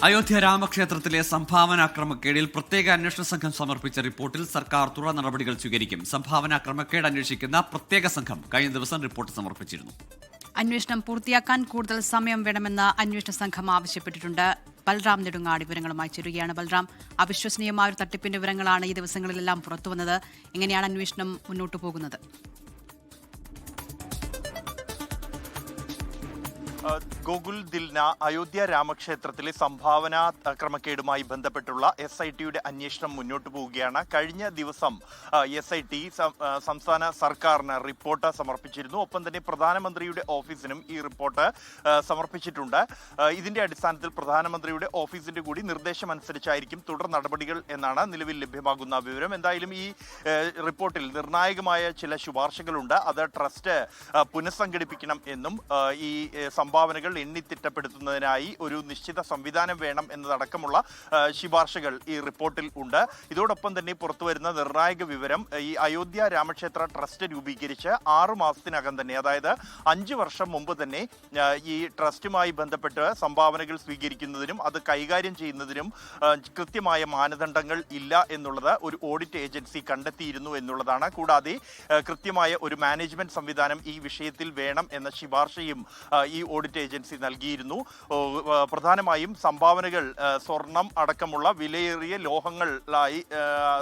അയോധ്യ രാമക്ഷേത്രത്തിലെ സംഭാവന ക്രമക്കേടിൽ പ്രത്യേക അന്വേഷണ സംഘം സമർപ്പിച്ച റിപ്പോർട്ടിൽ സർക്കാർ തുടർ നടപടികൾ സ്വീകരിക്കും. സംഭാവന ക്രമക്കേട് അന്വേഷിക്കുന്ന പ്രത്യേക സംഘം കഴിഞ്ഞ ദിവസം റിപ്പോർട്ട് സമർപ്പിച്ചിരുന്നു. അന്വേഷണം പൂർത്തിയാക്കാൻ കൂടുതൽ സമയം വേണമെന്ന് അന്വേഷണ സംഘം ആവശ്യപ്പെട്ടിട്ടുണ്ട്. ബൽറാം നെടുങ്ങാട് വിവരങ്ങളുമായി ചേരുകയാണ്. ബൽറാം, അവിശ്വസനീയമായ ഒരു തട്ടിപ്പിന്റെ വിവരങ്ങളാണ് ഈ ദിവസങ്ങളിലെല്ലാം പുറത്തുവന്നത്. എങ്ങനെയാണ് അന്വേഷണം മുന്നോട്ട് പോകുന്നത്? ഗോകുൽ ദിൽന, അയോധ്യ രാമക്ഷേത്രത്തിലെ സംഭാവന ക്രമക്കേടുമായി ബന്ധപ്പെട്ടുള്ള SITയുടെ അന്വേഷണം മുന്നോട്ട് പോവുകയാണ്. കഴിഞ്ഞ ദിവസം SIT സംസ്ഥാന സർക്കാരിന് റിപ്പോർട്ട് സമർപ്പിച്ചിരുന്നു. ഒപ്പം തന്നെ പ്രധാനമന്ത്രിയുടെ ഓഫീസിനും ഈ റിപ്പോർട്ട് സമർപ്പിച്ചിട്ടുണ്ട്. ഇതിന്റെ അടിസ്ഥാനത്തിൽ പ്രധാനമന്ത്രിയുടെ ഓഫീസിന്റെ കൂടി നിർദ്ദേശമനുസരിച്ചായിരിക്കും തുടർ നടപടികൾ എന്നാണ് നിലവിൽ ലഭ്യമാകുന്ന വിവരം. എന്തായാലും ഈ റിപ്പോർട്ടിൽ നിർണായകമായ ചില ശുപാർശകളുണ്ട്. അത് ട്രസ്റ്റ് പുനഃസംഘടിപ്പിക്കണം എന്നും ഈ സംഭാവനകൾ എണ്ണിത്തിട്ടപ്പെടുത്തുന്നതിനായി ഒരു നിശ്ചിത സംവിധാനം വേണം എന്നതടക്കമുള്ള ശുപാർശകൾ ഈ റിപ്പോർട്ടിൽ ഉണ്ട്. ഇതോടൊപ്പം തന്നെ പുറത്തുവരുന്ന നിർണായക വിവരം, ഈ അയോധ്യ രാമക്ഷേത്ര ട്രസ്റ്റ് രൂപീകരിച്ച് 6 മാസത്തിനകം തന്നെ, അതായത് 5 വർഷം മുമ്പ് തന്നെ ഈ ട്രസ്റ്റുമായി ബന്ധപ്പെട്ട് സംഭാവനകൾ സ്വീകരിക്കുന്നതിനും അത് കൈകാര്യം ചെയ്യുന്നതിനും കൃത്യമായ മാനദണ്ഡങ്ങൾ ഇല്ല എന്നുള്ളത് ഒരു ഓഡിറ്റ് ഏജൻസി കണ്ടെത്തിയിരുന്നു എന്നുള്ളതാണ്. കൂടാതെ കൃത്യമായ ഒരു മാനേജ്മെന്റ് സംവിധാനം ഈ വിഷയത്തിൽ വേണം എന്ന ശുപാർശയും ഈ ഓഡിറ്റ് ഏജൻസി നൽകിയിരുന്നു. പ്രധാനമായും സംഭാവനകൾ സ്വർണം അടക്കമുള്ള വിലയേറിയ ലോഹങ്ങളായി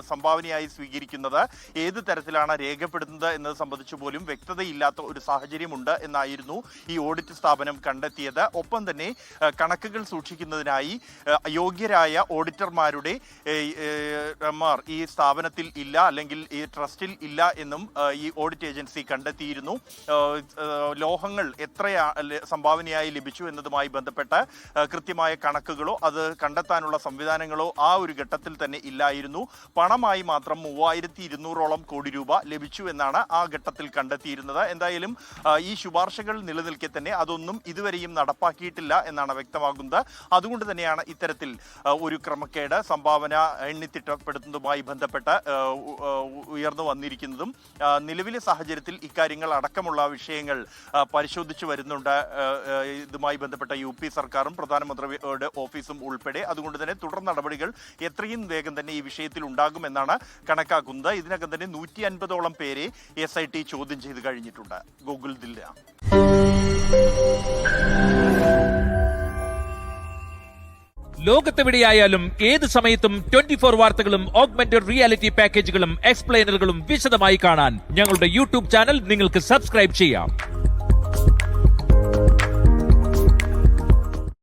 സംഭാവനയായി സ്വീകരിക്കുന്നത് ഏത് തരത്തിലാണ് രേഖപ്പെടുത്തുന്നത് എന്നത് സംബന്ധിച്ച് പോലും വ്യക്തതയില്ലാത്ത ഒരു സാഹചര്യമുണ്ട് എന്നായിരുന്നു ഈ ഓഡിറ്റ് സ്ഥാപനം കണ്ടെത്തിയത്. ഒപ്പം തന്നെ കണക്കുകൾ സൂക്ഷിക്കുന്നതിനായി യോഗ്യരായ ഓഡിറ്റർമാരുടെ ഈ സ്ഥാപനത്തിൽ ഇല്ല, അല്ലെങ്കിൽ ഈ ട്രസ്റ്റിൽ ഇല്ല എന്നും ഈ ഓഡിറ്റ് ഏജൻസി കണ്ടെത്തിയിരുന്നു. ലോഹങ്ങൾ എത്ര സംഭാവനയായി ലഭിച്ചു എന്നതുമായി ബന്ധപ്പെട്ട കൃത്യമായ കണക്കുകളോ അത് കണ്ടെത്താനുള്ള സംവിധാനങ്ങളോ ആ ഒരു ഘട്ടത്തിൽ തന്നെ ഇല്ലായിരുന്നു. പണമായി മാത്രം 3200ഓളം കോടി രൂപ ലഭിച്ചു എന്നാണ് ആ ഘട്ടത്തിൽ കണ്ടെത്തിയിരുന്നത്. എന്തായാലും ഈ ശുപാർശകൾ നിലനിൽക്കെ തന്നെ അതൊന്നും ഇതുവരെയും നടപ്പാക്കിയിട്ടില്ല എന്നാണ് വ്യക്തമാകുന്നത്. അതുകൊണ്ട് തന്നെയാണ് ഇത്തരത്തിൽ ഒരു ക്രമക്കേട് സംഭാവന എണ്ണിത്തിട്ടപ്പെടുത്തുന്നതുമായി ബന്ധപ്പെട്ട് ഉയർന്നു വന്നിരിക്കുന്നതും. നിലവിലെ സാഹചര്യത്തിൽ ഇക്കാര്യങ്ങൾ അടക്കമുള്ള വിഷയങ്ങൾ പരിശോധിച്ചു വരുന്നുണ്ട് ഇതുമായി ബന്ധപ്പെട്ട UP സർക്കാരും പ്രധാനമന്ത്രിയുടെ ഓഫീസും ഉൾപ്പെടെ. അതുകൊണ്ട് തന്നെ തുടർ നടപടികൾ എത്രയും വേഗം തന്നെ ഈ വിഷയത്തിൽ ഉണ്ടാകുമെന്നാണ് കണക്കാക്കുന്നത്. ഇതിനകം തന്നെ 150ഓളം പേരെ SIT ചോദ്യം ചെയ്ത് കഴിഞ്ഞിട്ടുണ്ട്. ഗോകുൽ ദില്ല. ലോകത്തെവിടെയായാലും ഏത് സമയത്തും 24 വാർത്തകളും ഓഗ്മെന്റഡ് റിയാലിറ്റി പാക്കേജുകളും എക്സ്പ്ലെയിനറുകളും വിശദമായി കാണാൻ ഞങ്ങളുടെ YouTube ചാനൽ നിങ്ങൾക്ക് സബ്സ്ക്രൈബ് ചെയ്യാം.